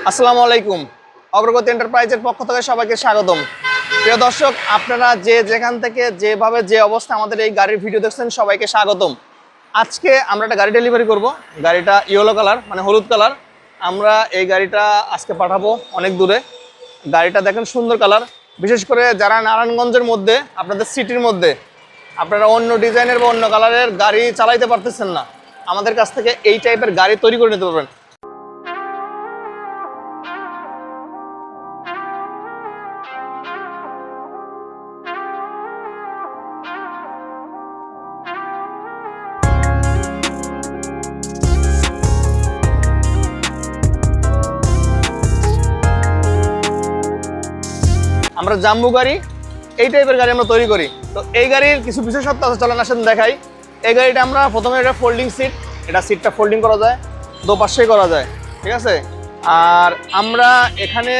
আসসালামু আলাইকুম। অগ্রগতি এন্টারপ্রাইজের পক্ষ থেকে সবাইকে স্বাগতম। প্রিয় দর্শক, আপনারা যেখান থেকে যেভাবে যে অবস্থা আমাদের এই গাড়ির ভিডিও দেখছেন সবাইকে স্বাগতম। আজকে আমরা একটা গাড়ি ডেলিভারি করব। গাড়িটা ইয়েলো কালার, মানে হলুদ কালার। আমরা এই গাড়িটা আজকে পাঠাবো অনেক দূরে। গাড়িটা দেখেন সুন্দর কালার, বিশেষ করে যারা নারায়ণগঞ্জের মধ্যে, আপনাদের সিটির মধ্যে আপনারা অন্য ডিজাইনের বা অন্য কালারের গাড়ি চালাইতে পারতেছেন না, আমাদের কাছ থেকে এই টাইপের গাড়ি তৈরি করে নিতে পারবেন। আমরা জাম্বু গাড়ি, এই টাইপের গাড়ি আমরা তৈরি করি। তো এই গাড়ির কিছু বিশেষত্ব আছে, চলেন আসেন দেখাই। এই গাড়িটা আমরা প্রথমে এটা ফোল্ডিং সিট, এটা সিটটা ফোল্ডিং করা যায়, দোপাশেই করা যায়, ঠিক আছে। আর আমরা এখানে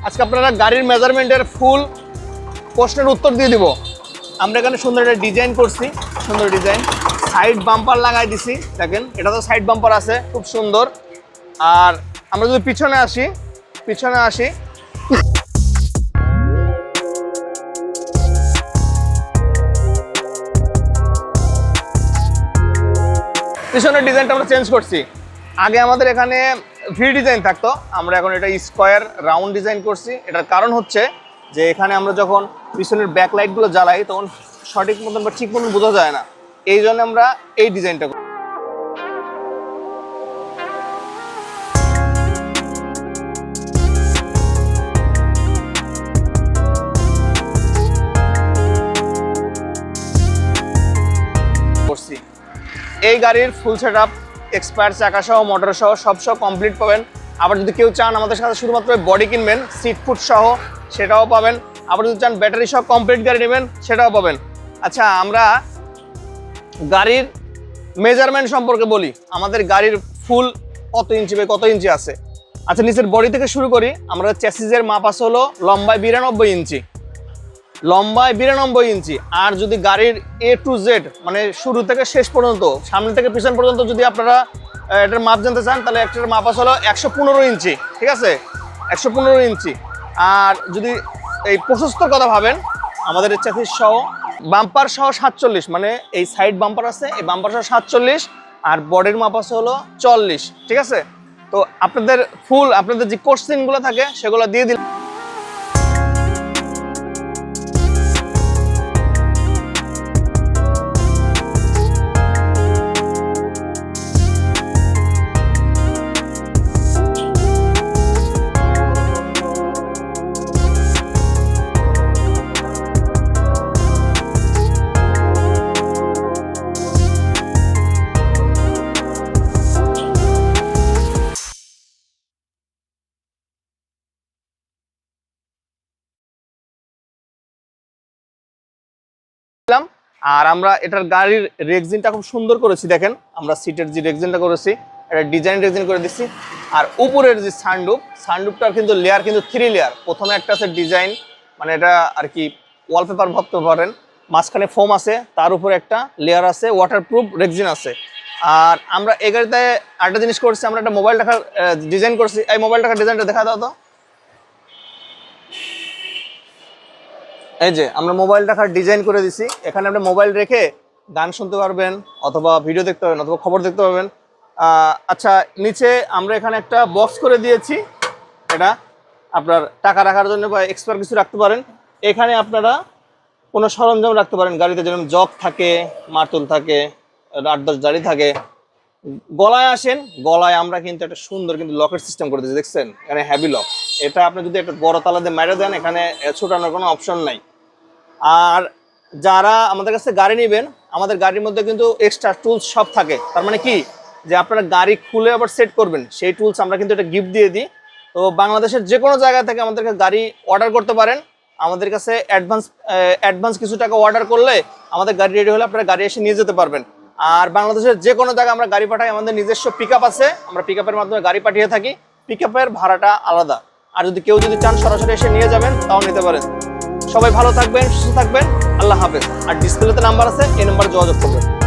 আজকে আপনারা গাড়ির মেজারমেন্টের ফুল প্রশ্নের উত্তর দিয়ে দিব। আমরা এখানে সুন্দর একটা ডিজাইন করছি, সুন্দর ডিজাইন। সাইড বাম্পার লাগাই দিছি, দেখেন এটা তো সাইড বাম্পার আছে, খুব সুন্দর। আর আমরা যদি পিছনে আসি, পিছনের ডিজাইনটা আমরা চেঞ্জ করছি। আগে আমাদের এখানে ভি ডিজাইন থাকতো, আমরা এখন এটা স্কোয়ার রাউন্ড ডিজাইন করছি। এটার কারণ হচ্ছে যে এখানে আমরা যখন পিছনের ব্যাকলাইটগুলো জ্বালাই তখন সঠিক মতন বা ঠিক মতন বোঝা যায় না, এই জন্য আমরা এই ডিজাইনটা করি। এই গাড়ির ফুল সেট আপ, এক্সপায়ার চাকা সহ, মোটর সহ, সব কমপ্লিট পাবেন। আবার যদি কেউ চান আমাদের সাথে শুধুমাত্র বডি কিনবেন, সিট ফুট সহ, সেটাও পাবেন। আবার যদি চান ব্যাটারি সহ কমপ্লিট গাড়ি নেবেন, সেটাও পাবেন। আচ্ছা, আমরা গাড়ির মেজারমেন্ট সম্পর্কে বলি। আমাদের গাড়ির ফুল কত ইঞ্চি বাই কত ইঞ্চি আছে। আচ্ছা, নিচের বডি থেকে শুরু করি। আমরা চ্যাসিসের মাপ আছে হলো লম্বায় 92 ইঞ্চি, লম্বায় 92 ইঞ্চি। আর যদি গাড়ির A to Z, মানে শুরু থেকে শেষ পর্যন্ত, সামনে থেকে পিছন পর্যন্ত যদি আপনারা এটার মাপ জানতে চান, তাহলে একটার মাপ আছে হলো 115 ইঞ্চি, ঠিক আছে, 115 ইঞ্চি। আর যদি এই প্রশস্তর কথা ভাবেন, আমাদের চ্যাসিস সহ বাম্পার সহ 47, মানে এই সাইড বাম্পার আছে, এই বাম্পার সহ 47, আর বডির মাপ আছে হলো 40, ঠিক আছে। তো আপনাদের ফুল, আপনাদের যে কোশ্চেনগুলো থাকে সেগুলো দিয়ে দিন। আর আমরা এটার গাড়ির রেক্সিনটা খুব সুন্দর করেছি, দেখেন আমরা সিটের যে রেক্সিনটা করেছি এটা ডিজাইন রেক্সিন করে দিচ্ছি। আর উপরের যে সানরুফটার কিন্তু লেয়ার কিন্তু 3 লেয়ার। প্রথমে একটা আছে ডিজাইন, মানে এটা আর কি ওয়ালপেপার ভাবতে পারেন, মাঝখানে ফোম আছে, তার উপরে একটা লেয়ার আছে, ওয়াটারপ্রুফ রেক্সিন আছে। আর আমরা এই গাড়িতে আরেকটা জিনিস করছি, আমরা একটা মোবাইল রাখার ডিজাইন করছি। এই মোবাইল রাখার ডিজাইনটা দেখা দাও তো। এই যে আমরা মোবাইল রাখার ডিজাইন করে দিছি। এখানে আপনি মোবাইল রেখে গান শুনতে পারবেন, অথবা ভিডিও দেখতে পারবেন, অথবা খবর দেখতে পারবেন। আচ্ছা, নিচে আমরা এখানে একটা বক্স করে দিয়েছি, এটা আপনার টাকা রাখার জন্য বা এক্সট্রা কিছু রাখতে পারেন। এখানে আপনারা কোনো সরঞ্জাম রাখতে পারেন গাড়িতে, যেমন জগ থাকে, মার্তুল থাকে, 8-10 জারি থাকে। গলায় আসেন, গলায় আমরা কিন্তু একটা সুন্দর কিন্তু লকের সিস্টেম করে দিয়েছি, দেখছেন এখানে হ্যাভি লক। এটা আপনি যদি একটা বড় তালা দিয়ে মেরে দেন, এখানে ছোটানোর কোনো অপশন নাই। আর যারা আমাদের কাছে গাড়ি নেবেন, আমাদের গাড়ির মধ্যে কিন্তু এক্সট্রা টুলস সব থাকে। তার মানে কি, যে আপনারা গাড়ি খুলে আবার সেট করবেন, সেই টুলস আমরা কিন্তু এটা গিফট দিয়ে দিই। তো বাংলাদেশের যে কোনো জায়গা থেকে আমাদেরকে গাড়ি অর্ডার করতে পারেন। আমাদের কাছে অ্যাডভান্স কিছু টাকা অর্ডার করলে আমাদের গাড়ি রেডি হলে আপনারা গাড়ি এসে নিয়ে যেতে পারবেন। আর বাংলাদেশের যে কোনো জায়গায় আমরা গাড়ি পাঠাই, আমাদের নিজস্ব পিকআপ আছে, আমরা পিকআপের মাধ্যমে গাড়ি পাঠিয়ে থাকি। পিকআপের ভাড়াটা আলাদা। আর যদি কেউ চান সরাসরি এসে নিয়ে যাবেন, তাও নিতে পারেন। সবাই ভালো থাকবেন, সুস্থ থাকবেন, আল্লাহ হাফেজ। আর ডিসপ্লেতে নাম্বার আছে, এই নাম্বারে যোগাযোগ করবেন।